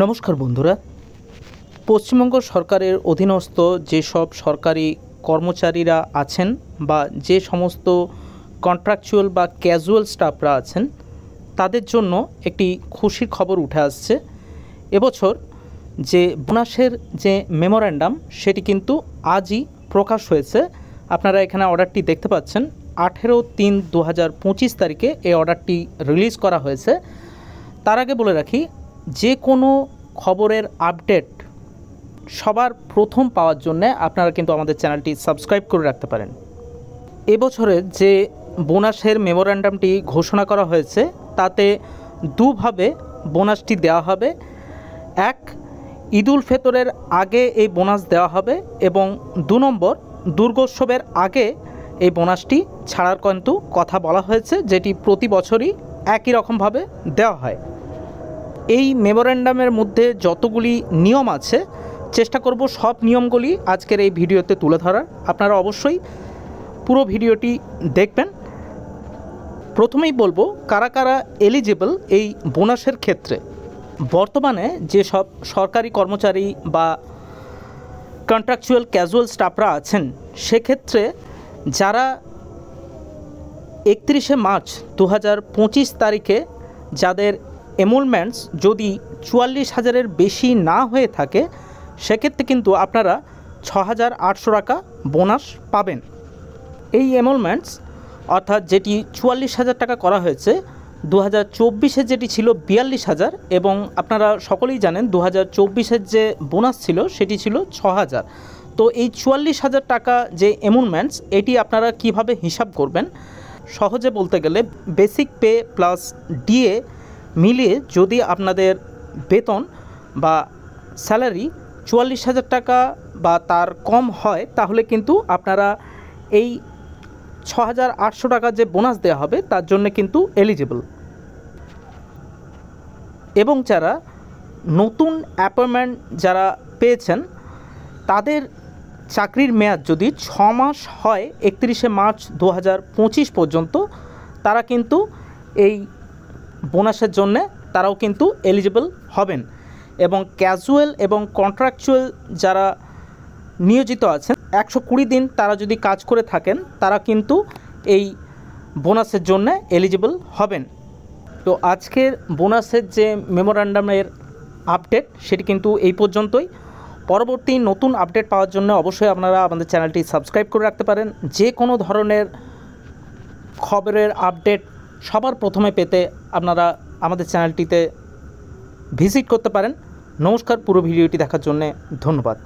নমস্কার বন্ধুরা, পশ্চিমবঙ্গ সরকারের অধীনস্থ যেসব সরকারি কর্মচারীরা আছেন বা যে সমস্ত কন্ট্রাকচুয়াল বা ক্যাজুয়াল স্টাফরা আছেন তাদের জন্য একটি খুশির খবর উঠে আসছে। এবছর যে বোনাসের যে মেমোরেন্ডাম সেটি কিন্তু আজই প্রকাশ হয়েছে। আপনারা এখানে অর্ডারটি দেখতে পাচ্ছেন। 18/3/2025 তারিখে এই অর্ডারটি রিলিজ করা হয়েছে। তার আগে বলে রাখি, যে কোনো খবরের আপডেট সবার প্রথম পাওয়ার জন্য আপনারা কিন্তু আমাদের চ্যানেলটি সাবস্ক্রাইব করে রাখতে পারেন। এবছরের যে বোনাসের মেমোরেন্ডামটি ঘোষণা করা হয়েছে তাতে দুভাবে বোনাসটি দেওয়া হবে। এক, ঈদ উল ফিতরের আগে এই বোনাস দেওয়া হবে এবং 2 নম্বর, দুর্গোৎসবের আগে এই বোনাসটি ছাড়ার কিন্তু কথা বলা হয়েছে, যেটি প্রতি বছরই একই রকমভাবে দেওয়া হয়। এই মেমোরেন্ডামের মধ্যে যতগুলি নিয়ম আছে চেষ্টা করব সব নিয়মগুলি আজকের এই ভিডিওতে তুলে ধরার। আপনারা অবশ্যই পুরো ভিডিওটি দেখবেন। প্রথমেই বলবো কারা কারা এলিজিবল এই বোনাসের ক্ষেত্রে। বর্তমানে যেসব সরকারি কর্মচারী বা কন্ট্রাকচুয়াল ক্যাজুয়াল স্টাফরা আছেন সেক্ষেত্রে যারা 31শে মার্চ 2025 তারিখে যাদের এনরোলমেন্টস যদি 44,000-এর বেশি না হয়ে থাকে সেক্ষেত্রে কিন্তু আপনারা 6,800 টাকা বোনাস পাবেন। এই এনরোলমেন্টস অর্থাৎ যেটি 44,000 টাকা করা হয়েছে, 2024-এ যেটি ছিল 42,000 এবং আপনারা সকলেই জানেন 2024-এর যে বোনাস ছিল সেটি ছিল 6,000। তো এই 44,000 টাকা যে এনরোলমেন্টস এটি আপনারা কিভাবে হিসাব করবেন, সহজে বলতে গেলে বেসিক পে প্লাস ডিএ মিলিয়ে যদি আপনাদের বেতন বা স্যালারি 44,000 টাকা বা তার কম হয় তাহলে কিন্তু আপনারা এই 6,800 টাকা যে বোনাস দেওয়া হবে তার জন্য কিন্তু এলিজিবল। এবং যারা নতুন অ্যাপয়েন্টমেন্ট যারা পেয়েছেন তাদের চাকরির মেয়াদ যদি 6 মাস হয় 31শে মার্চ 2025 পর্যন্ত, তারা কিন্তু এই বোনাসের জন্য তারাও কিন্তু এলিজিবল হবেন। এবং ক্যাজুয়াল এবং কন্ট্রাকচুয়াল যারা নিয়োজিত আছেন 120 দিন তারা যদি কাজ করে থাকেন তারা কিন্তু এই বোনাসের জন্য এলিজিবল হবেন। তো আজকের বোনাসের যে মেমোরেন্ডামের আপডেট সেটি কিন্তু এই পর্যন্তই। পরবর্তী নতুন আপডেট পাওয়ার জন্য অবশ্যই আপনারা আমাদের চ্যানেলটি সাবস্ক্রাইব করে রাখতে পারেন। যে কোনো ধরনের খবরের আপডেট সবার প্রথমে পেতে আপনারা আমাদের চ্যানেলটিতে ভিজিট করতে পারেন। নমস্কার, পুরো ভিডিওটি দেখার জন্য ধন্যবাদ।